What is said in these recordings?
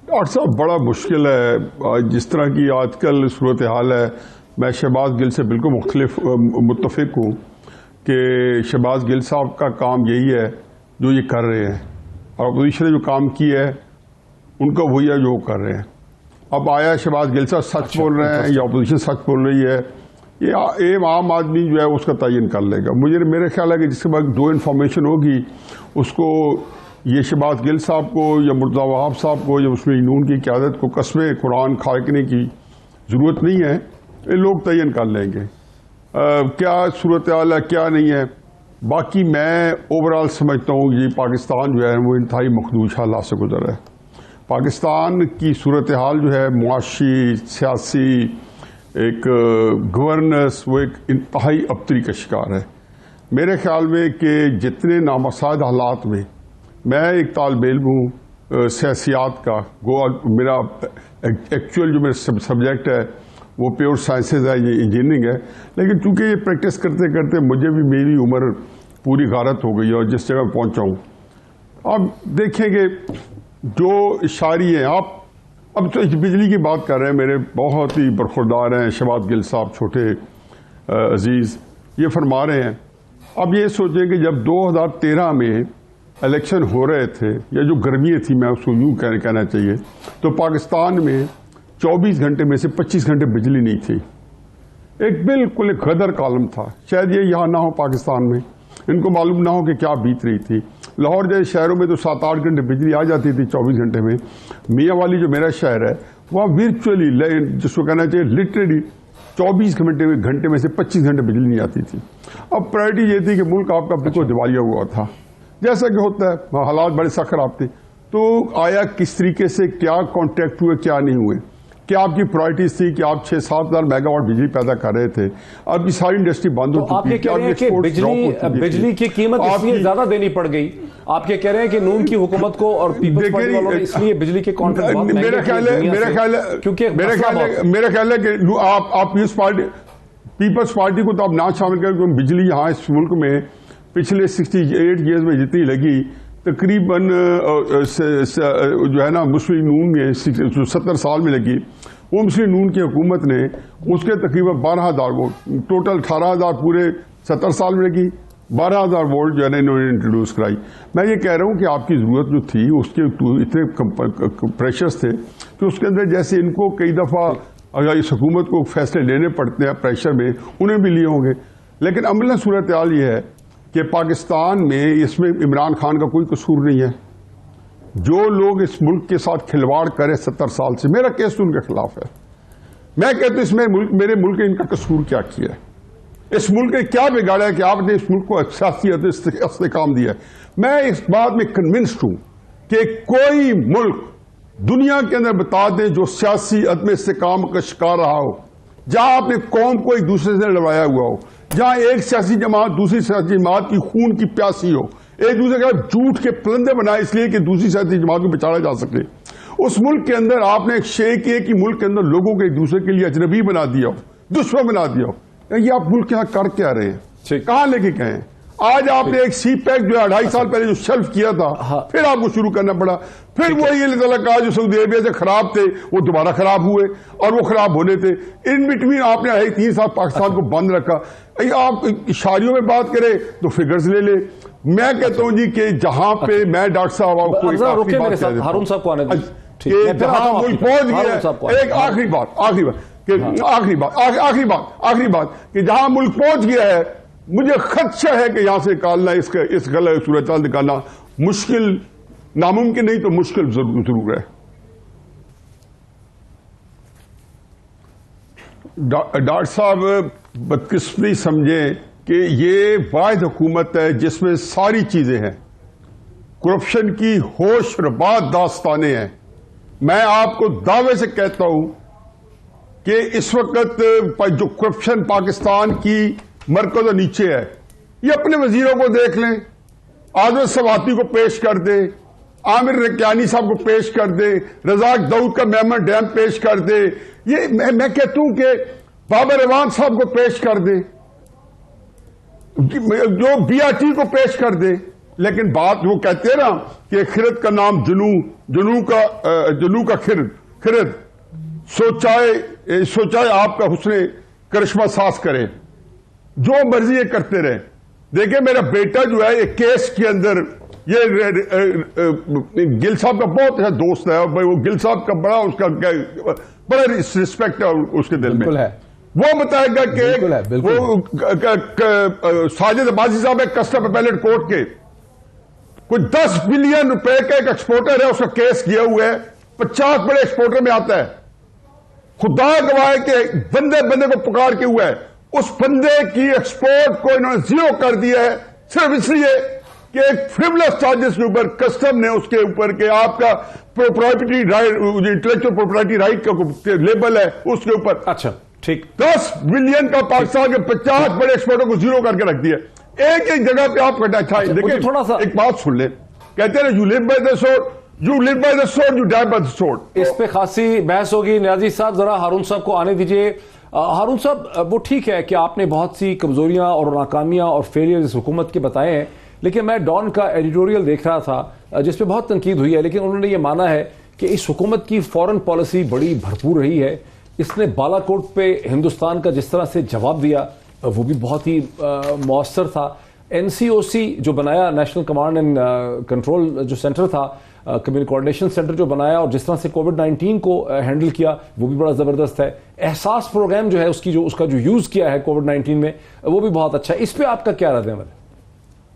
Doctor صاحب بڑا مشکل ہے جس طرح کی آج کل صورتحال ہے. میں شہباز گل سے بالکل متفق ہوں کہ شہباز گل صاحب کا کام یہی ہے جو یہ کر رہے ہیں, اور اپوزیشن نے جو کام کیا ہے ان کا وہی ہے جو وہ کر رہے ہیں. اب آیا شہباز گل صاحب سچ بول رہے ہیں یا اپوزیشن سچ بول رہی ہے, یہ عام آدمی جو ہے اس کا تعین کر لے گا. میرے خیال ہے کہ جس کے بعد جو انفارمیشن ہوگی اس کو یہ شہباز گل صاحب کو یا مرتضی وہاب صاحب کو یا مسلم نون کی قیادت کو قسمیں قرآن کھانے کی ضرورت نہیں ہے, یہ لوگ تعین کر لیں گے کیا صورتحال ہے کیا نہیں ہے. باقی میں اوورآل سمجھتا ہوں یہ پاکستان جو ہے وہ انتہائی مخدوش حالات سے گزر رہا ہے. پاکستان کی صورتحال جو ہے معاشی سیاسی ایک گورننس وہ ایک انتہائی ابتری کا شکار ہے. میرے خیال میں کہ جتنے نامساعد حالات میں ایک طالب علم ہوں سیاسیات کا, میرا ایکچوئل جو میرا سبجیکٹ ہے وہ پیور سائنسز ہے, یہ انجینئرنگ ہے, لیکن چونکہ یہ پریکٹس کرتے کرتے مجھے بھی میری عمر پوری غارت ہو گئی اور جس جگہ پہنچا ہوں. اب دیکھیں کہ جو اشاری ہیں اب تو بجلی کی بات کر رہے ہیں, میرے بہت ہی برخوردار ہیں شہباز گل صاحب چھوٹے عزیز, یہ فرما رہے ہیں. اب یہ سوچیں کہ جب 2013 میں الیکشن ہو رہے تھے یا جو گرمیاں تھی میں اس کو یوں کہنا چاہیے, تو پاکستان میں 24 گھنٹے میں سے 25 گھنٹے بجلی نہیں تھی. ایک بالکل ایک غدر کالم تھا. شاید یہ یہاں نہ ہو پاکستان میں, ان کو معلوم نہ ہو کہ کیا بیت رہی تھی. لاہور جیسے شہروں میں تو 7-8 گھنٹے بجلی آ جاتی تھی 24 گھنٹے میں. میاں والی جو میرا شہر ہے وہاں ورچولی جس کو کہنا چاہیے لٹرلی 24 گھنٹے میں سے 25 گھنٹے بجلی نہیں آتی تھی. اب پرائرٹی یہ تھی کہ ملک آپ کا بالکل دیوالیہ ہوا تھا, جیسا کہ ہوتا ہے, حالات بڑے سخت خراب تھے. تو آیا کس طریقے سے کیا کانٹیکٹ ہوئے کیا نہیں ہوئے, کیا آپ کی پرائرٹیز تھی کہ آپ 6-7 ہزار میگا واٹ بجلی پیدا کر رہے تھے, اب یہ ساری انڈسٹری بند ہو چکی ہے. آپ یہ کہہ رہے ہیں کہ بجلی کی قیمت اس لیے زیادہ دینی پڑ گئی, آپ یہ کہہ رہے ہیں کہ نون کی حکومت کو اور پیپلز پارٹی والوں نے اس لیے بجلی کے کانٹریکٹ بہت مہنگے کیے. میرا خیال ہے کہ آپ پیپلز پارٹی کو تو آپ نہ شامل کریں, کیونکہ بجلی یہاں اس ملک میں پچھلے 68 ایئرز میں جتنی لگی تقریباً جو ہے نا مسلم نون میں 70 سال میں لگی, وہ مسلم نون کی حکومت نے اس کے تقریباً 12,000 وولٹ, ٹوٹل 18,000 پورے 70 سال میں لگی, 12,000 وولٹ جو ہے نا انہوں نے انٹروڈیوس کرائی. میں یہ کہہ رہا ہوں کہ آپ کی ضرورت جو تھی اس کے اتنے پریشرز تھے کہ اس کے اندر جیسے ان کو کئی دفعہ اگر اس حکومت کو فیصلے لینے پڑتے ہیں پریشر میں, انہیں بھی لیے ہوں گے. لیکن عملاً صورتحال یہ ہے کہ پاکستان میں اس میں عمران خان کا کوئی قصور نہیں ہے. جو لوگ اس ملک کے ساتھ کھلواڑ کرے 70 سال سے, میرا کیس تو ان کے خلاف ہے. میں کہتا ہوں اس میں میرے ملک نے ان کا قصور کیا کیا ہے, اس ملک نے کیا بگاڑا ہے کہ آپ نے اس ملک کو سیاسی استحکام دیا ہے. میں اس بات میں کنونسڈ ہوں کہ کوئی ملک دنیا کے اندر بتا دیں جو سیاسی عدم استحکام کا شکار رہا ہو, جہاں آپ نے قوم کو ایک دوسرے سے لڑوایا ہوا ہو, جہاں ایک سیاسی جماعت دوسری سیاسی جماعت کی خون کی پیاسی ہو, ایک دوسرے کا جھوٹ کے پلندے بنائے اس لیے کہ دوسری سیاسی جماعت کو بچاڑا جا سکے. اس ملک کے اندر آپ نے ایک شے کیے کہ ملک کے اندر لوگوں کو ایک دوسرے کے لیے اجنبی بنا دیا ہو, دشمن بنا دیا ہو. یہ آپ ملک یہاں کر کے آ رہے ہیں, کہاں لے کے گئے ہیں؟ آج آپ نے ایک سی پیک جو 2.5 سال پہلے جو شیلف کیا تھا پھر آپ کو شروع کرنا پڑا, پھر وہی اللہ تعالیٰ کا جو سعودی عربیہ سے خراب تھے وہ دوبارہ خراب ہوئے اور وہ خراب ہونے تھے. ان بٹوین آپ نے 3 سال پاکستان کو بند رکھا. آپ اشاریوں میں بات کریں تو فگرز لے لیں. میں کہتا ہوں جی کہ جہاں پہ میں ڈاکٹر صاحب آپ کو ہارون صاحب کو آنے دیں کہ جہاں ملک پہنچ گیا, ایک آخری بات کہ جہاں ملک پہنچ گیا ہے, مجھے خدشہ ہے کہ یہاں سے نکالنا اس غلط صورتحال نکالنا مشکل, ناممکن نہیں تو مشکل ضرور ہے. ڈاکٹر صاحب بدقسمتی سمجھیں کہ یہ واحد حکومت ہے جس میں ساری چیزیں ہیں, کرپشن کی ہوش ربات داستانیں ہیں. میں آپ کو دعوے سے کہتا ہوں کہ اس وقت جو کرپشن پاکستان کی مرکز و نیچے ہے, یہ اپنے وزیروں کو دیکھ لیں, آزاد سواتی کو پیش کر دیں, عامر رکیانی صاحب کو پیش کر دیں, رزاق داؤد کا میمن ڈیم پیش کر دیں, یہ میں کہتا ہوں کہ بابر ایوان صاحب کو پیش کر دیں, جو BRT کو پیش کر دیں, لیکن بات وہ کہتے ہیں نا کہ خرد کا نام جنو کا خرد سوچائے آپ کا حسن کرشمہ ساز کرے، جو مرضی یہ کرتے رہے. دیکھیں میرا بیٹا جو ہے یہ کیس کے اندر، یہ گل صاحب کا بہت اچھا دوست ہے، وہ گل صاحب کا بڑا رسپیکٹ ہے اس کے دل میں. وہ بتائے گا کہ ساجد عباسی صاحب ایک کسٹم اپیلیٹ کورٹ کے کوئی 10 بلین روپے کا ایک ایکسپورٹر ہے، اس کا کیس کیا ہوا ہے، 50 بڑے ایکسپورٹر میں آتا ہے. خدا گواہ ہے کہ بندے کو پکار کے ہوا ہے، اس بندے کی ایکسپورٹ کو انہوں نے زیرو کر دیا ہے صرف اس لیے کہ ایک فریولس چارجز کے اوپر کسٹم نے اس کے اوپر کہ آپ کا property right, intellectual property right کا لیبل ہے اس کے اوپر. اچھا ٹھیک. 10 بلین کا پاکستان کے 50 بڑے ایکسپورٹر کو زیرو کر کے رکھ دیا. ایک جگہ پہ آپ کٹا چھائے. دیکھیں تھوڑا سا ایک بات سن لیں، کہتے ہیں you live by the sword, you live by the sword, you die by the sword. اس پہ خاصی بحث ہوگی. نیازی صاحب ذرا ہارون صاحب کو آنے دیجئے. ہارون صاحب وہ ٹھیک ہے کہ آپ نے بہت سی کمزوریاں اور ناکامیاں اور فیلئر اس حکومت کے بتائے ہیں، لیکن میں ڈان کا ایڈیٹوریل دیکھ رہا تھا جس پہ بہت تنقید ہوئی ہے، لیکن انہوں نے یہ مانا ہے کہ اس حکومت کی فورن پالیسی بڑی بھرپور رہی ہے. اس نے بالا کوٹ پہ ہندوستان کا جس طرح سے جواب دیا وہ بھی بہت ہی مؤثر تھا. NCOC جو بنایا، نیشنل کمانڈ اینڈ کنٹرول جو سینٹر تھا، کمیونٹی کوارڈینیشن سینٹر جو بنایا اور جس طرح سے کووڈ-19 کو ہینڈل کیا وہ بھی بڑا زبردست ہے. احساس پروگرام جو ہے اس کا جو یوز کیا ہے کووڈ-19 میں وہ بھی بہت اچھا ہے. اس پہ آپ کا کیا رد عمل ہے؟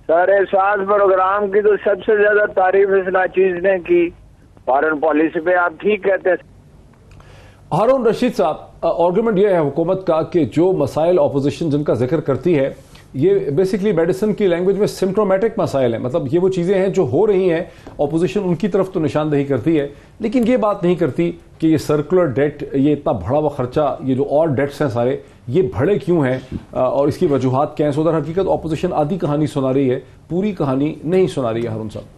سر احساس پروگرام کی تو سب سے زیادہ تعریف اس ناچیز نے کی. فارن پالیسی پہ آپ ٹھیک کہتے ہیں. ہارون رشید صاحب، آرگومنٹ یہ ہے حکومت کا کہ جو مسائل اپوزیشن جن کا ذکر کرتی ہے یہ بیسکلی میڈیسن کی لینگویج میں سمپٹومیٹک مسائل ہیں، مطلب یہ وہ چیزیں ہیں جو ہو رہی ہیں، اپوزیشن ان کی طرف تو نشاندہی کرتی ہے لیکن یہ بات نہیں کرتی کہ یہ سرکولر ڈیٹ، یہ اتنا بڑا ہوا خرچہ، یہ جو اور ڈیٹس ہیں سارے یہ بڑے کیوں ہیں اور اس کی وجوہات کیا ہیں. سو در حقیقت اپوزیشن آدھی کہانی سنا رہی ہے، پوری کہانی نہیں سنا رہی ہے. ہارون صاحب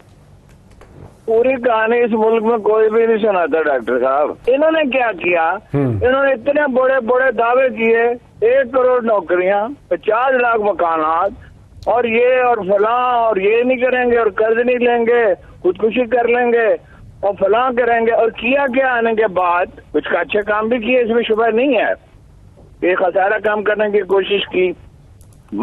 پوری کہانی اس ملک میں کوئی بھی نہیں سناتا. ڈاکٹر صاحب انہوں نے کیا کیا، انہوں نے اتنے بڑے بڑے دعوے کیے، 1 کروڑ نوکریاں، 50 لاکھ مکانات اور یہ اور فلاں اور یہ نہیں کریں گے اور قرض نہیں لیں گے، خودکشی کر لیں گے اور فلاں کریں گے. اور کیا آنے کے بعد کچھ کا اچھے کام بھی کیے، اس میں شبہ نہیں ہے. ایک خسارہ کام کرنے کی کوشش کی،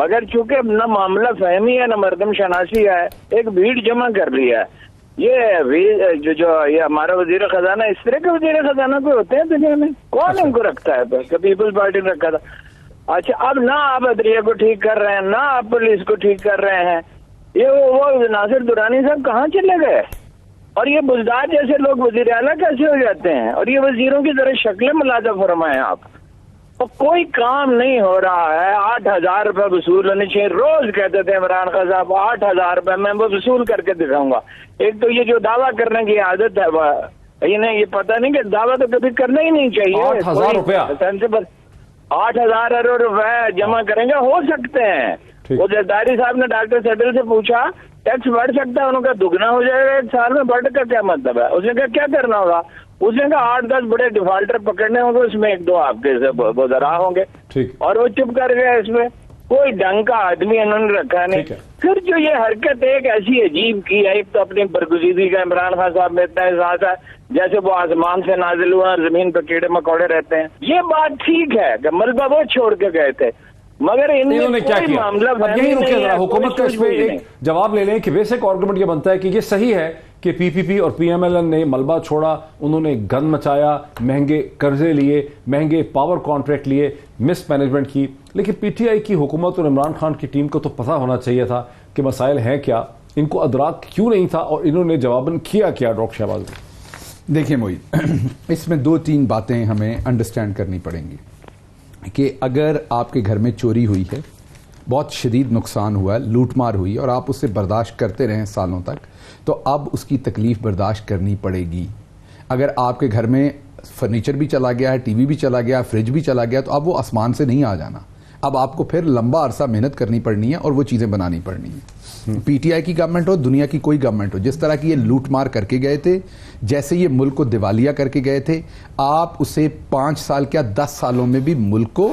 مگر چونکہ نہ معاملہ فہمی ہے نہ مردم شناسی ہے، ایک بھیڑ جمع کر لیا ہے. یہ جو ہمارا وزیر خزانہ، اس طرح کے وزیر خزانہ کوئی ہوتے ہیں دنیا میں؟ کون ان کو رکھتا ہے؟ پیپلز پارٹی نے رکھا تھا. اچھا اب نہ آپ عدلیہ کو ٹھیک کر رہے ہیں، نہ آپ پولیس کو ٹھیک کر رہے ہیں. یہ وہ ناصر درانی صاحب کہاں چلے گئے؟ اور یہ بزدار جیسے لوگ وزیر اعلیٰ کیسے ہو جاتے ہیں؟ اور یہ وزیروں کی طرح شکلیں ملادہ فرمائیں آپ. اور کوئی کام نہیں ہو رہا ہے. 8,000 روپے وصول ہونے چاہیے. روز کہتے تھے عمران خان صاحب 8,000 روپے میں وہ وصول کر کے دکھاؤں گا. ایک تو یہ جو دعویٰ کرنے کی عادت ہے انہیں یہ پتہ نہیں کہ دعویٰ تو کبھی کرنا ہی نہیں چاہیے. 8,000 روپیہ 8,000 ارب روپے جمع کریں گے، ہو سکتے ہیں. وہ زرداری صاحب نے ڈاکٹر سیٹل سے پوچھا ٹیکس بڑھ سکتا ہے؟ انہوں کا دگنا ہو جائے گا 1 سال میں. بڑھ کا کیا مطلب ہے؟ اس نے کہا کیا کرنا ہوگا؟ اس نے کہا 8-10 بڑے ڈیفالٹر پکڑنے ہوں گے، اس میں 1-2 آپ کے وزراء ہوں گے. اور وہ چپ کر گئے. اس میں کوئی ڈھنگ کا آدمی انہوں نے رکھا نہیں. پھر جو یہ حرکت ایک ایسی عجیب کی ہے، ایک تو اپنی برگزیدگی کا عمران خان صاحب میں اتنا احساس ہے جیسے وہ آسمان سے نازل ہوا اور زمین پر کیڑے مکوڑے رہتے ہیں. یہ بات ٹھیک ہے کہ ملبہ وہ چھوڑ کے گئے تھے، مگر انہوں نے کیا کیا؟ یہی رکے ذرا حکومت کا اس پہ ایک جواب لے لیں کہ بیسک آرگومنٹ یہ بنتا ہے کہ یہ صحیح ہے کہ پی پی پی اور پی ایم ایل این نے ملبہ چھوڑا، انہوں نے گند مچایا، مہنگے قرضے لیے، مہنگے پاور کانٹریکٹ لیے، مس مینجمنٹ کی. لیکن پی ٹی آئی کی حکومت اور عمران خان کی ٹیم کو تو پتہ ہونا چاہیے تھا کہ مسائل ہیں کیا، ان کو ادراک کیوں نہیں تھا اور انہوں نے جواباً کیا کیا. ڈاکٹر شہباز دیکھیں معید، اس میں 2-3 باتیں ہمیں انڈرسٹینڈ کرنی پڑیں گی کہ اگر آپ کے گھر میں چوری ہوئی ہے، بہت شدید نقصان ہوا ہے، لوٹ مار ہوئی اور آپ اسے برداشت کرتے رہیں سالوں تک، تو اب اس کی تکلیف برداشت کرنی پڑے گی. اگر آپ کے گھر میں فرنیچر بھی چلا گیا ہے، ٹی وی بھی چلا گیا، فریج بھی چلا گیا، تو اب وہ آسمان سے نہیں آ جانا. اب آپ کو پھر لمبا عرصہ محنت کرنی پڑنی ہے اور وہ چیزیں بنانی پڑنی ہیں. پی ٹی آئی کی گورنمنٹ ہو، دنیا کی کوئی گورنمنٹ ہو، جس طرح کی یہ لوٹ مار کر کے گئے تھے، جیسے یہ ملک کو دیوالیہ کر کے گئے تھے، آپ اسے 5 سال کیا 10 سالوں میں بھی ملک کو